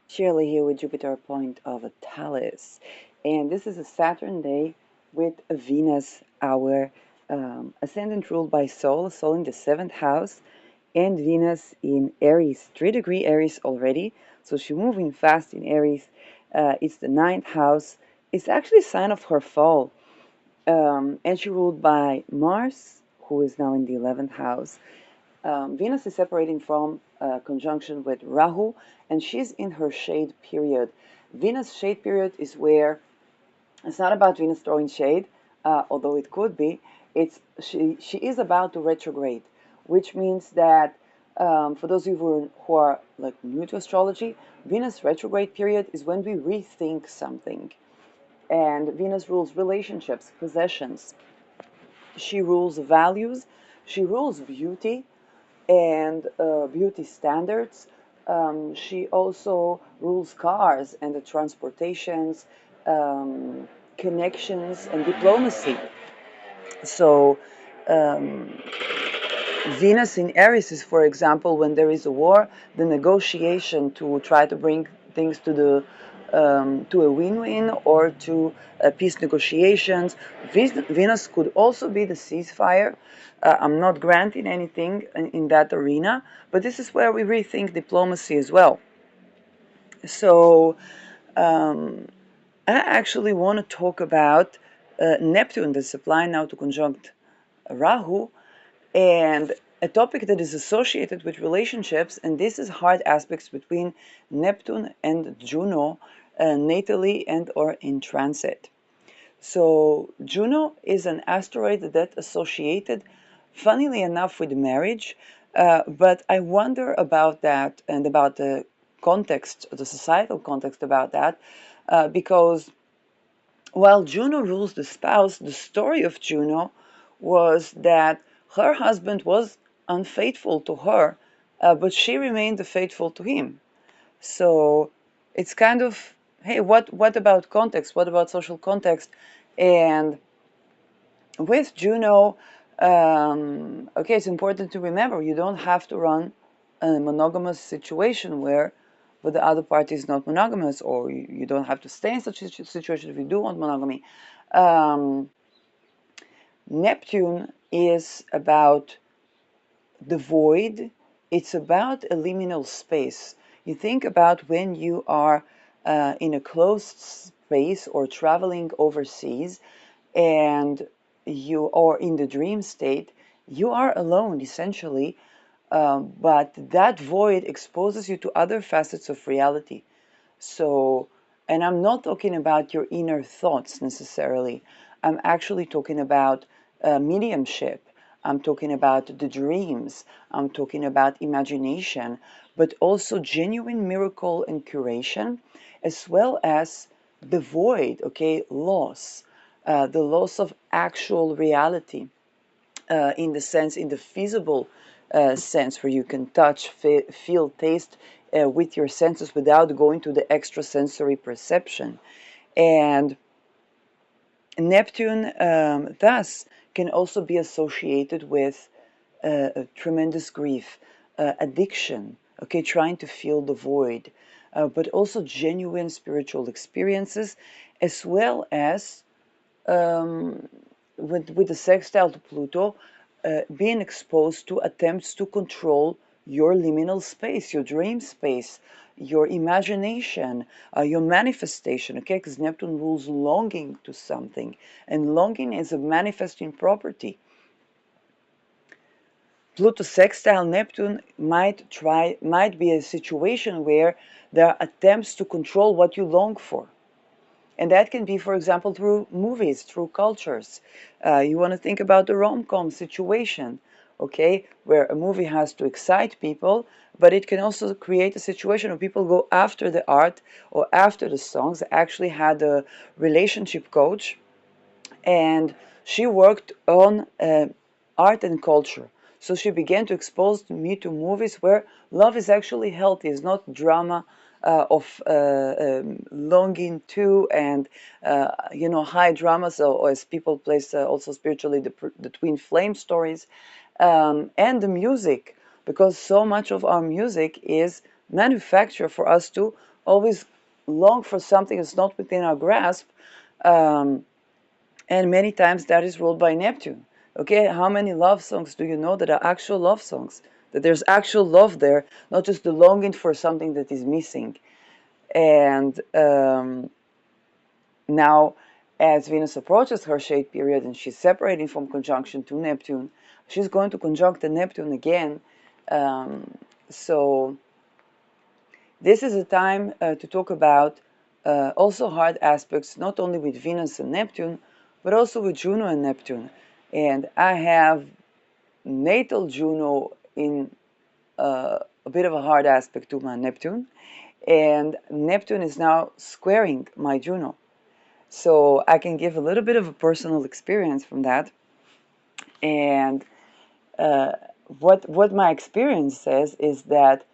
Shirley here with Jupiter point of a Thales. And this is a Saturn day with a Venus, our ascendant ruled by Sol in the seventh house, and Venus in Aries, 3-degree Aries already. So she's moving fast in Aries. It's the ninth house. It's actually a sign of her fall. And she ruled by Mars, who is now in the 11th house. Venus is separating from conjunction with Rahu, and she's in her shade period. Venus shade period is where it's not about Venus throwing shade, although it could be. It's she is about to retrograde, which means that for those of you who are like new to astrology, Venus retrograde period is when we rethink something. And Venus rules relationships, possessions. She rules values. She rules beauty and beauty standards. She also rules cars and the transportations, um, connections, and diplomacy. So, um, Venus in Aries is, for example, when there is a war, the negotiation to try to bring things to a win-win or to peace negotiations. Venus could also be the ceasefire. I'm not granting anything in that arena, but this is where we rethink diplomacy as well. So um, I actually want to talk about Neptune that's applying now to conjunct Rahu, and a topic that is associated with relationships, and this is hard aspects between Neptune and Juno, natally and or in transit. So Juno is an asteroid that associated, funnily enough, with marriage, but I wonder about that and about the context, the societal context about that, because while Juno rules the spouse, the story of Juno was that her husband was unfaithful to her, but she remained faithful to him. So it's kind of, hey, what about context? What about social context? And with Juno, okay, it's important to remember you don't have to run a monogamous situation where but the other party is not monogamous, or you don't have to stay in such a situation if you do want monogamy. Um, Neptune is about the void, it's about a liminal space. You think about when you are in a closed space or traveling overseas and you are in the dream state, you are alone essentially, but that void exposes you to other facets of reality. So, and I'm not talking about your inner thoughts necessarily. I'm actually talking about mediumship. I'm talking about the dreams. I'm talking about imagination, but also genuine miracle and curation, as well as the void, okay, loss, the loss of actual reality in the sense, in the feasible sense, where you can touch, feel, taste with your senses without going to the extrasensory perception. And Neptune, thus, can also be associated with tremendous grief, addiction, okay, trying to fill the void, but also genuine spiritual experiences, as well as with the sextile to Pluto, being exposed to attempts to control your liminal space, your dream space, your imagination, your manifestation, okay? Because Neptune rules longing to something, and longing is a manifesting property. Pluto sextile Neptune might be a situation where there are attempts to control what you long for. And that can be, for example, through movies, through cultures. You want to think about the rom-com situation, okay, where a movie has to excite people, but it can also create a situation where people go after the art or after the songs. I actually had a relationship coach, and she worked on art and culture. So she began to expose me to movies where love is actually healthy, it's not drama of longing to and high drama. So as people place also spiritually the twin flame stories, and the music, because so much of our music is manufacture for us to always long for something that's not within our grasp. And many times that is ruled by Neptune. Okay, how many love songs do you know that are actual love songs? That there's actual love there, not just the longing for something that is missing. And now, as Venus approaches her shade period and she's separating from conjunction to Neptune, she's going to conjunct the Neptune again. So this is a time to talk about also hard aspects, not only with Venus and Neptune, but also with Juno and Neptune. And I have natal Juno in a bit of a hard aspect to my Neptune, and Neptune is now squaring my Juno. So I can give a little bit of a personal experience from that. And uh, what my experience says is that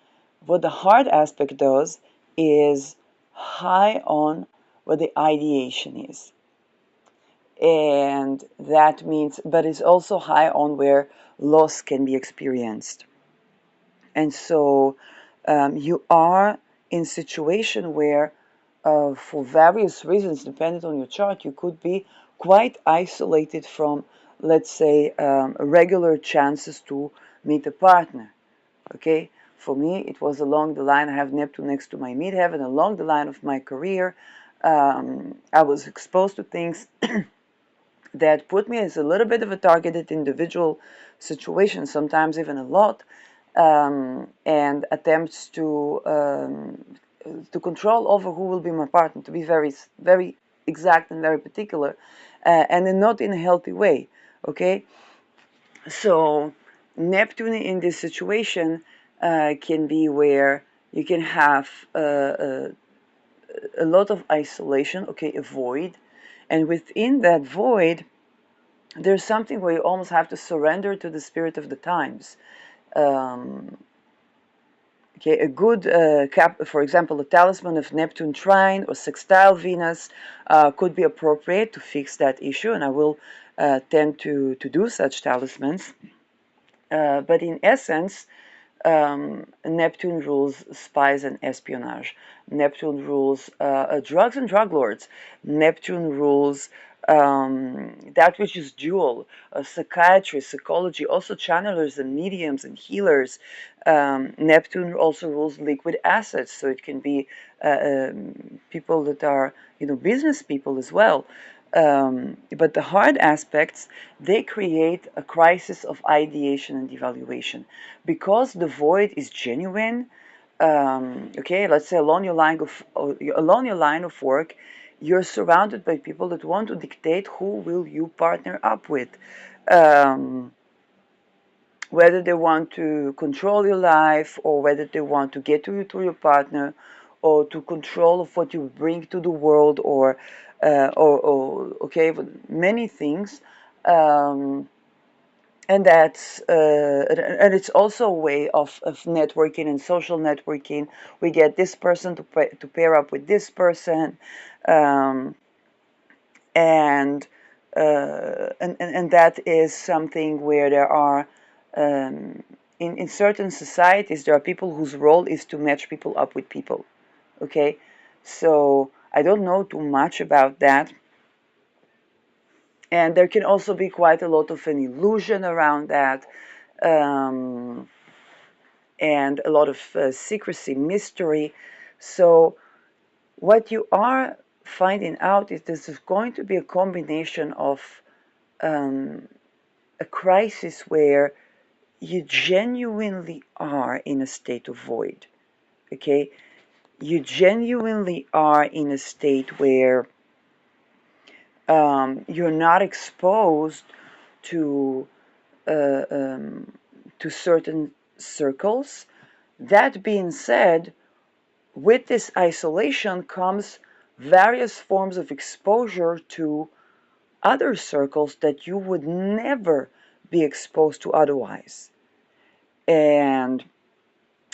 what the hard aspect does is high on what the ideation is. And that means, but it's also high on where loss can be experienced. And so you are in a situation where, for various reasons, depending on your chart, you could be quite isolated from, let's say, regular chances to meet a partner. Okay, for me, it was along the line. I have Neptune next to my midheaven, along the line of my career. I was exposed to things that put me as a little bit of a targeted individual situation, sometimes even a lot, and attempts to control over who will be my partner, to be very, very exact and very particular, and then not in a healthy way. Okay, so Neptune in this situation can be where you can have a lot of isolation, okay, a void, and within that void, there's something where you almost have to surrender to the spirit of the times. Um, okay, a good for example, a talisman of Neptune trine or sextile Venus could be appropriate to fix that issue, and I will tend to do such talismans. But in essence, Neptune rules spies and espionage. Neptune rules drugs and drug lords. Neptune rules that which is dual, psychiatry, psychology, also channelers and mediums and healers. Neptune also rules liquid assets, so it can be people that are, business people as well. But the hard aspects, they create a crisis of ideation and evaluation. Because the void is genuine, okay, let's say along your line of work, you're surrounded by people that want to dictate who will you partner up with. Um, Whether they want to control your life or whether they want to get to you through your partner or to control of what you bring to the world or okay, many things. Um, and that's and it's also a way of networking and social networking. We get this person to pair up with this person, um, and, and that is something where there are in certain societies there are people whose role is to match people up with people. Okay, so I don't know too much about that, and there can also be quite a lot of an illusion around that, um, and a lot of secrecy, mystery. So what you are finding out is this is going to be a combination of um, a crisis where you genuinely are in a state of void. Okay, you genuinely are in a state where you're not exposed to uh, um, to certain circles. That being said, with this isolation comes various forms of exposure to other circles that you would never be exposed to otherwise. And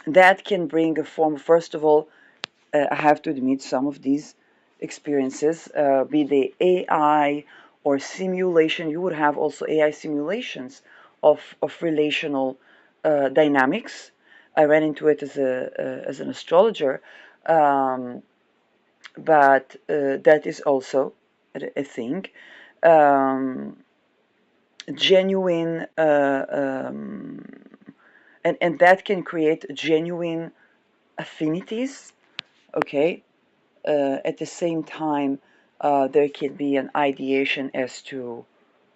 that can bring a form, first of all, I have to admit, some of these experiences, be they AI or simulation, you would have also AI simulations of relational dynamics. I ran into it as an astrologer, um, but that is also a thing. Um, Genuine, and that can create genuine affinities. Okay, at the same time, there can be an ideation as to,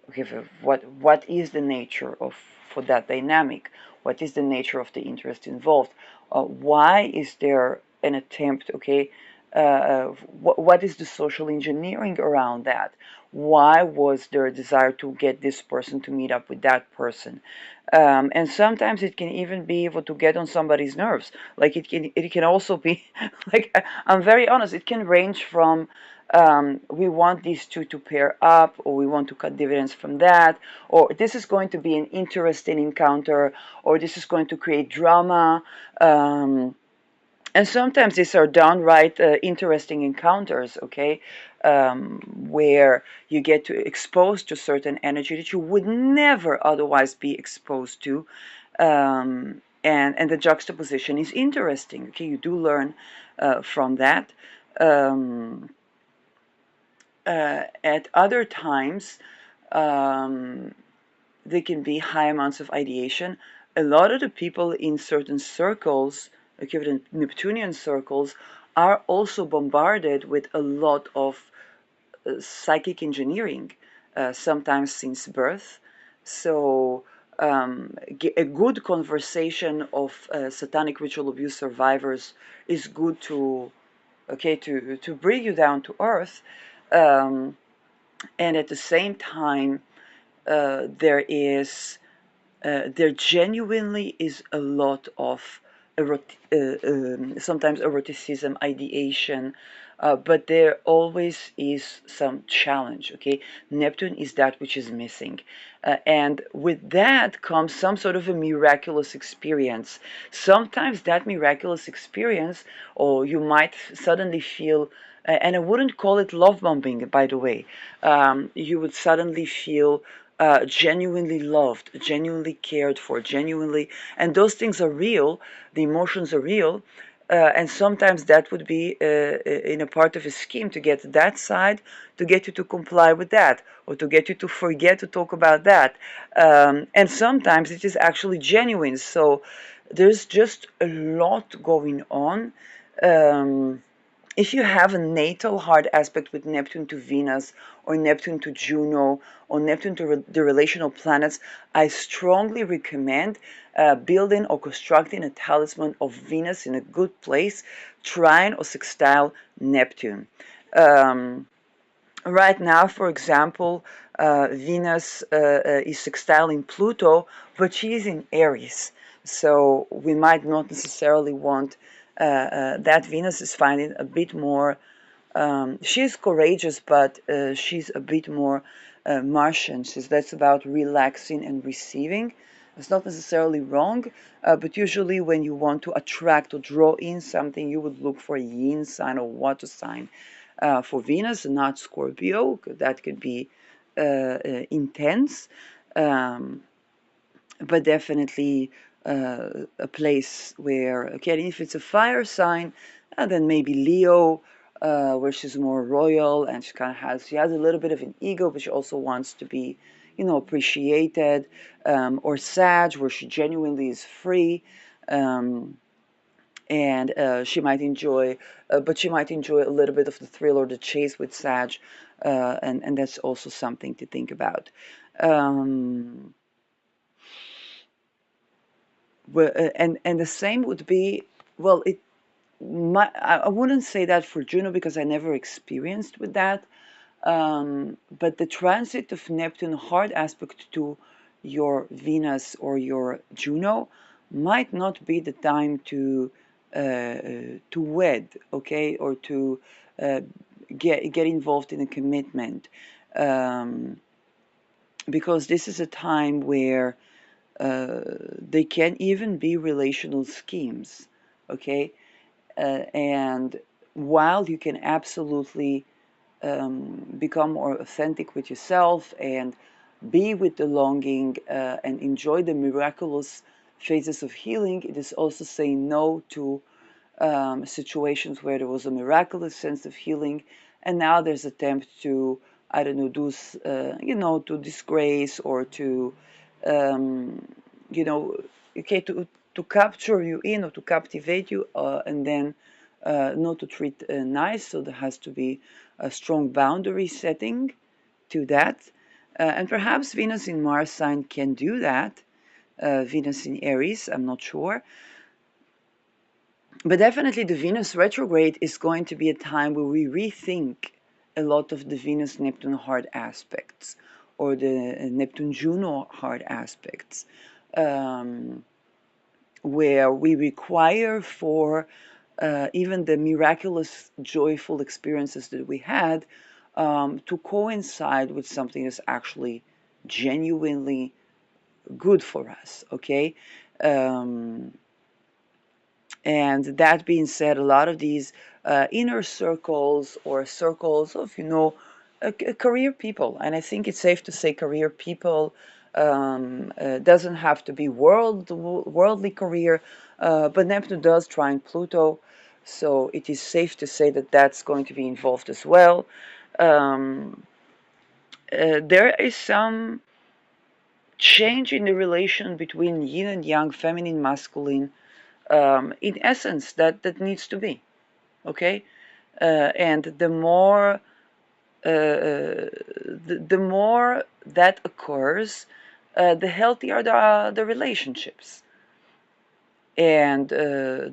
okay, what is the nature of for that dynamic? What is the nature of the interest involved? Why is there an attempt? Okay, what is the social engineering around that? Why was there a desire to get this person to meet up with that person? And sometimes it can even be able to get on somebody's nerves. Like it can also be like I'm very honest. It can range from we want these two to pair up, or we want to cut dividends from that, or this is going to be an interesting encounter, or this is going to create drama. And sometimes these are downright interesting encounters, okay, where you get to expose to certain energy that you would never otherwise be exposed to, and the juxtaposition is interesting. Okay, you do learn from that. Um, at other times, um, there can be high amounts of ideation. A lot of the people in certain circles, equivalent Neptunian circles, are also bombarded with a lot of psychic engineering, sometimes since birth. So a good conversation of satanic ritual abuse survivors is good to, okay, to bring you down to earth, um, and at the same time there genuinely is a lot of sometimes eroticism, ideation, but there always is some challenge. Okay, Neptune is that which is missing, and with that comes some sort of a miraculous experience. Sometimes that miraculous experience, or you might suddenly feel. And I wouldn't call it love bombing, by the way. You would suddenly feel genuinely loved, genuinely cared for, genuinely, and those things are real. The emotions are real, and sometimes that would be in a part of a scheme to get that side, to get you to comply with that, or to get you to forget to talk about that. And sometimes it is actually genuine. So there's just a lot going on. Um, if you have a natal hard aspect with Neptune to Venus, or Neptune to Juno, or Neptune to the relational planets, I strongly recommend building or constructing a talisman of Venus in a good place, trine or sextile Neptune. Um, Right now, for example, Venus is sextile in Pluto, but she is in Aries. So we might not necessarily want that. Venus is finding a bit more. She's courageous, but she's a bit more Martian. So that's about relaxing and receiving. It's not necessarily wrong, but usually when you want to attract or draw in something, you would look for a yin sign or water sign. For Venus, not Scorpio, that could be intense, um, but definitely a place where, okay, if it's a fire sign, then maybe Leo, where she's more royal and she has a little bit of an ego, but she also wants to be, appreciated, or Sag, where she genuinely is free. Um, and but she might enjoy a little bit of the thrill or the chase with Sag, and that's also something to think about. Um, and the same would be, well, I wouldn't say that for Juno because I never experienced with that. But the transit of Neptune, hard aspect to your Venus or your Juno, might not be the time to wed, okay, or to uh, get involved in a commitment, um, because this is a time where they can even be relational schemes, okay, and while you can absolutely become more authentic with yourself and be with the longing and enjoy the miraculous phases of healing. It is also saying no to situations where there was a miraculous sense of healing, and now there's attempt to, I don't know, do to disgrace or to, um, you know, okay, to capture you in or to captivate you, and then not to treat nice. So there has to be a strong boundary setting to that, and perhaps Venus in Mars sign can do that. Venus in Aries, I'm not sure. But definitely the Venus retrograde is going to be a time where we rethink a lot of the Venus-Neptune hard aspects or the Neptune-Juno hard aspects, um, where we require for even the miraculous, joyful experiences that we had to coincide with something that's actually genuinely good for us, okay? Um, And that being said, a lot of these inner circles or circles of, career people, and I think it's safe to say career people doesn't have to be worldly career, but Neptune does trine Pluto, so it is safe to say that that's going to be involved as well. Um, there is some change in the relation between yin and yang, feminine, masculine, in essence, that needs to be okay. And the more that occurs, the healthier the relationships. And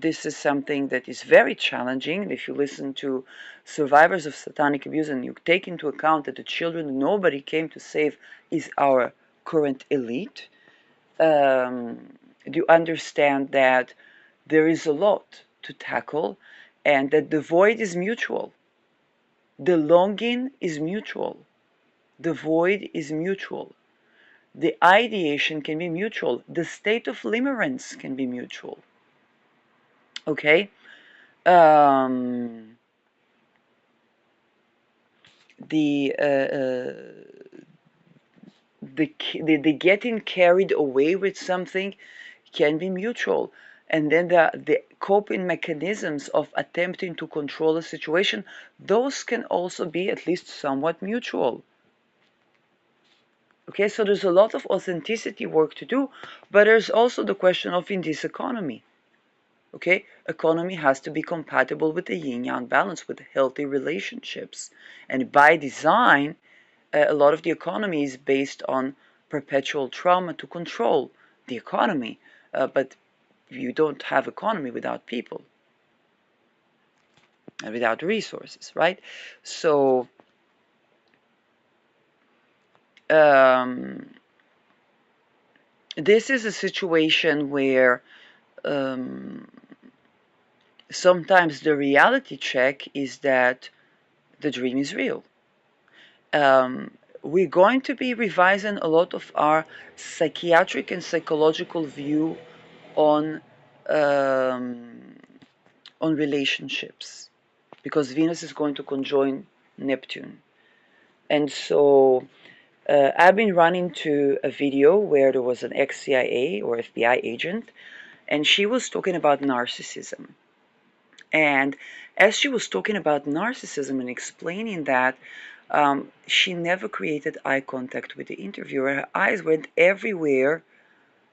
this is something that is very challenging. And if you listen to survivors of satanic abuse and you take into account that the children nobody came to save is our current elite, you understand that there is a lot to tackle and that the void is mutual. The longing is mutual. The void is mutual. The ideation can be mutual. The state of limerence can be mutual. Okay? Um, the, uh, uh, the getting carried away with something can be mutual. And then the coping mechanisms of attempting to control a situation, those can also be at least somewhat mutual. Okay, so there's a lot of authenticity work to do, but there's also the question of in this economy. Okay, economy has to be compatible with the yin-yang balance, with healthy relationships. And by design, a lot of the economy is based on perpetual trauma to control the economy. But you don't have economy without people and without resources, right? So um, this is a situation where um, sometimes the reality check is that the dream is real. We're going to be revising a lot of our psychiatric and psychological view on um, on relationships because Venus is going to conjoin Neptune. And so I've been running to a video where there was an ex-CIA or FBI agent, and she was talking about narcissism. And as she was talking about narcissism and explaining that, she never created eye contact with the interviewer. Her eyes went everywhere,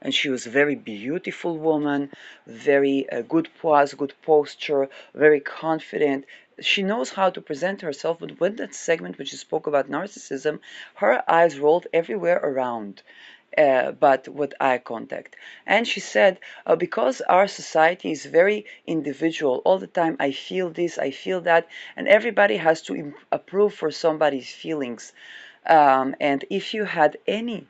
and she was a very beautiful woman, very good pose, good posture, very confident. She knows how to present herself, but when that segment which she spoke about narcissism, her eyes rolled everywhere around. But with eye contact. And she said, because our society is very individual, all the time I feel this, I feel that, and everybody has to approve for somebody's feelings. And if you had any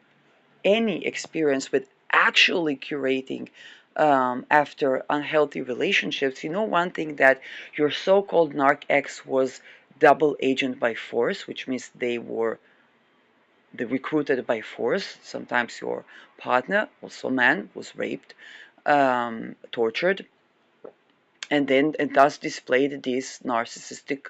experience with actually curating after unhealthy relationships, you know one thing that your so-called narc ex was double agent by force, which means they recruited by force. Sometimes your partner, also man, was raped, tortured, and thus displayed this narcissistic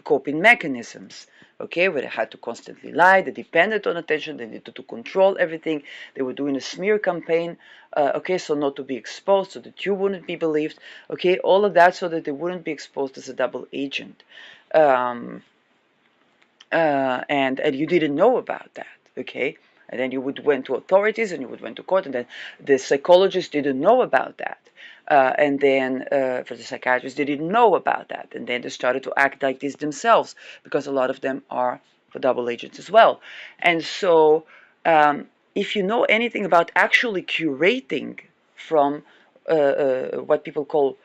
coping mechanisms, okay, where they had to constantly lie, they depended on attention, they needed to control everything, they were doing a smear campaign, okay, so not to be exposed, so that you wouldn't be believed, okay, all of that so that they wouldn't be exposed as a double agent. Um, and you didn't know about that, okay? And then you would went to authorities and you would went to court, and then the psychologists didn't know about that. And then for the psychiatrists, they didn't know about that. And then they started to act like this themselves because a lot of them are double agents as well. And so if you know anything about actually curating from what people call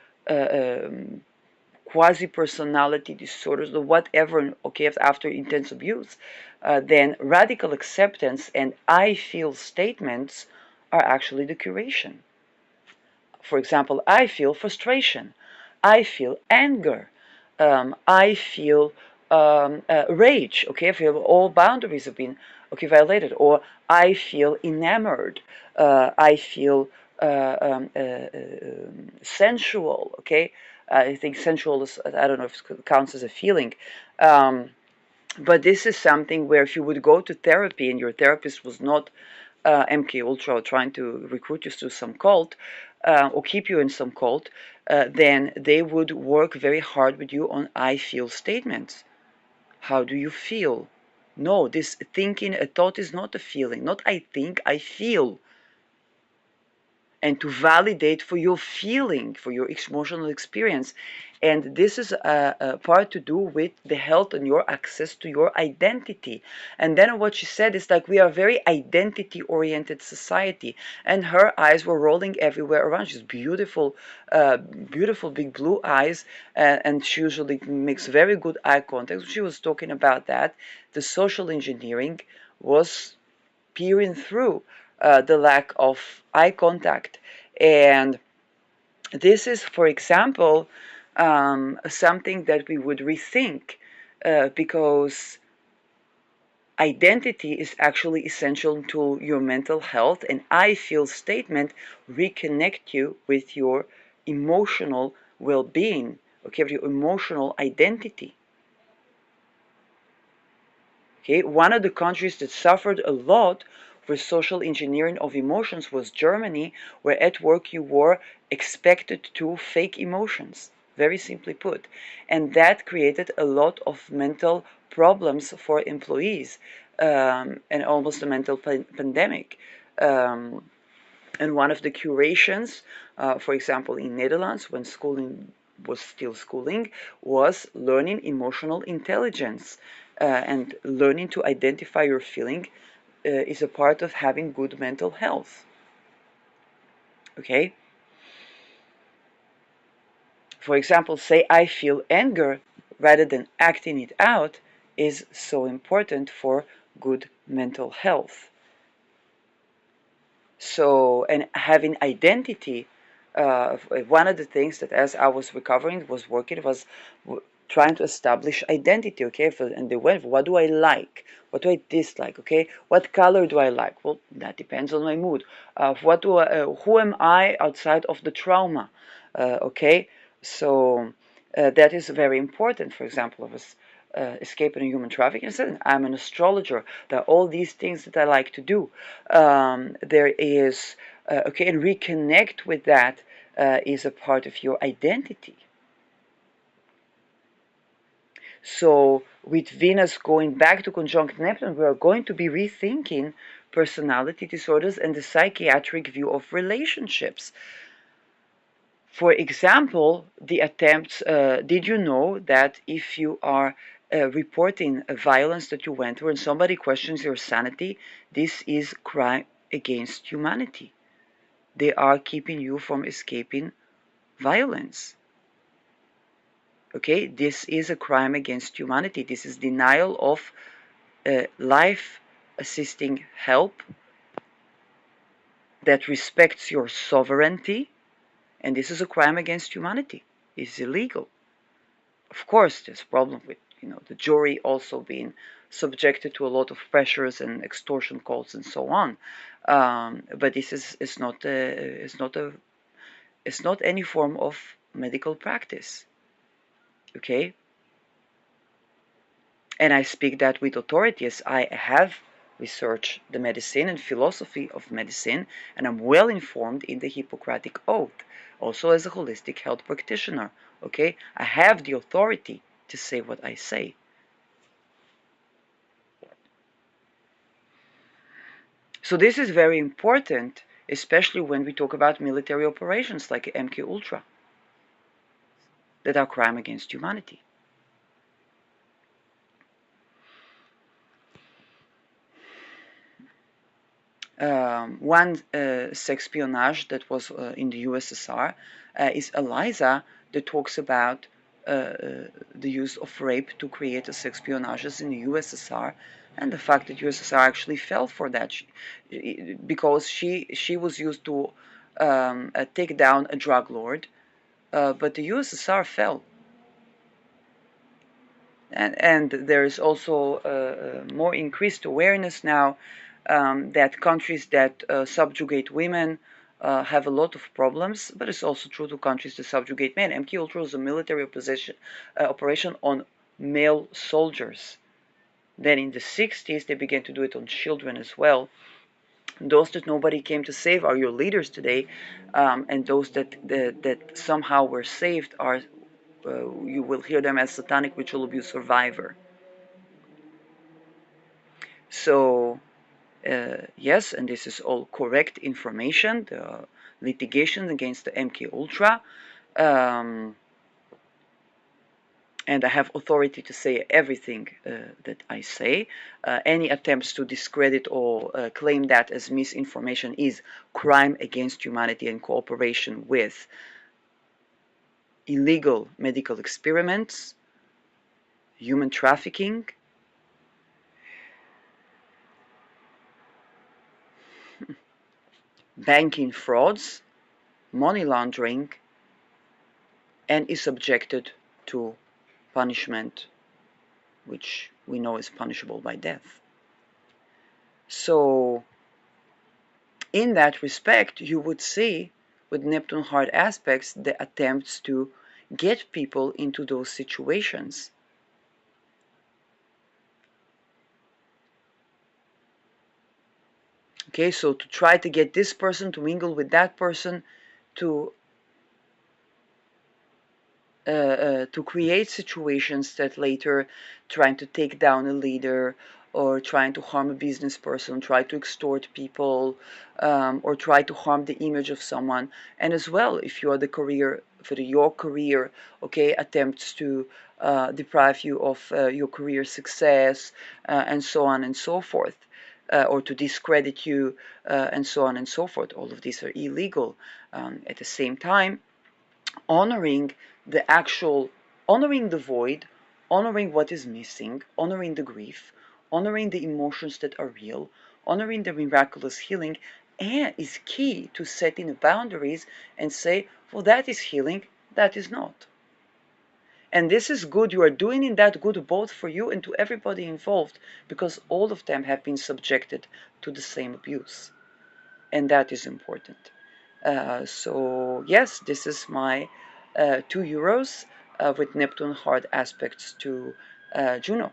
quasi-personality disorders or whatever, okay, after intense abuse, then radical acceptance and I feel statements are actually the curation. For example, I feel frustration, I feel anger, I feel rage, okay, I feel all boundaries have been, okay, violated, or I feel enamored, I feel sensual, okay. I think sensual is, I don't know if it counts as a feeling. But this is something where if you would go to therapy and your therapist was not MK Ultra trying to recruit you to some cult or keep you in some cult, then they would work very hard with you on I feel statements. How do you feel? No, this thinking, a thought is not a feeling. Not I think, I feel. And to validate for your feeling, for your emotional experience. And this is a part to do with the health and your access to your identity. And then what she said is like, we are a very identity oriented society. And her eyes were rolling everywhere around. She's beautiful, beautiful big blue eyes. And she usually makes very good eye contact. She was talking about that. The social engineering was peering through the lack of eye contact. And this is, for example, something that we would rethink because identity is actually essential to your mental health. And I feel statement reconnect you with your emotional well-being, okay, with your emotional identity. Okay, one of the countries that suffered a lot for social engineering of emotions was Germany, where at work you were expected to fake emotions, very simply put. And that created a lot of mental problems for employees and almost a mental pandemic. And one of the curations, for example, in Netherlands, when schooling was still schooling, was learning emotional intelligence. And learning to identify your feeling is a part of having good mental health. Okay? For example, say I feel anger rather than acting it out is so important for good mental health. So, and having identity, one of the things that as I was recovering was working was trying to establish identity, okay? And the web, what do I like? What do I dislike? Okay, what color do I like? Well, that depends on my mood. Who am I outside of the trauma? Okay, so that is very important. For example, I was escaping human trafficking. I said, I'm an astrologer. There are all these things that I like to do. There is, okay, and reconnect with that is a part of your identity. So with Venus going back to conjunct Neptune, we are going to be rethinking personality disorders and the psychiatric view of relationships. For example, the attempts, did you know that if you are reporting a violence that you went through and somebody questions your sanity, this is crime against humanity. They are keeping you from escaping violence. Okay, this is a crime against humanity. This is denial of life assisting help that respects your sovereignty, and this is a crime against humanity. It's illegal. Of course, there's a problem with the jury also being subjected to a lot of pressures and extortion calls and so on. But this is not it's not any form of medical practice. Okay. And I speak that with authority, as I have researched the medicine and philosophy of medicine, and I'm well informed in the Hippocratic Oath, also as a holistic health practitioner. Okay, I have the authority to say what I say. So this is very important, especially when we talk about military operations like MK Ultra, that are crime against humanity. One sexpionage that was in the USSR is Eliza, that talks about the use of rape to create a sexpionages in the USSR, and the fact that USSR actually fell for that because she was used to take down a drug lord, but the USSR fell. And there is also more increased awareness now that countries that subjugate women have a lot of problems, but it's also true to countries that subjugate men. MK Ultra is a military operation on male soldiers. Then in the 60s, they began to do it on children as well. Those that nobody came to save are your leaders today, and those that somehow were saved are you will hear them as satanic ritual abuse survivor. So yes, and this is all correct information. The litigation against the MK Ultra, um, and I have authority to say everything that I say. Any attempts to discredit or claim that as misinformation is crime against humanity and cooperation with illegal medical experiments, human trafficking, banking frauds, money laundering, and is subjected to punishment, which we know is punishable by death. So, in that respect, you would see with Neptune hard aspects the attempts to get people into those situations. Okay, so to try to get this person to mingle with that person, to to create situations that later trying to take down a leader or trying to harm a business person, try to extort people, or try to harm the image of someone. And as well, if you are the career for your career, okay, attempts to deprive you of your career success, and so on and so forth. Or to discredit you, and so on and so forth. All of these are illegal. At the same time, honoring the actual, honoring the void, honoring what is missing, honoring the grief, honoring the emotions that are real, honoring the miraculous healing, and is key to setting boundaries and say, well, that is healing, that is not. And this is good. You are doing in that good both for you and to everybody involved, because all of them have been subjected to the same abuse. And that is important. So yes, this is my €2 with Neptune hard aspects to Juno.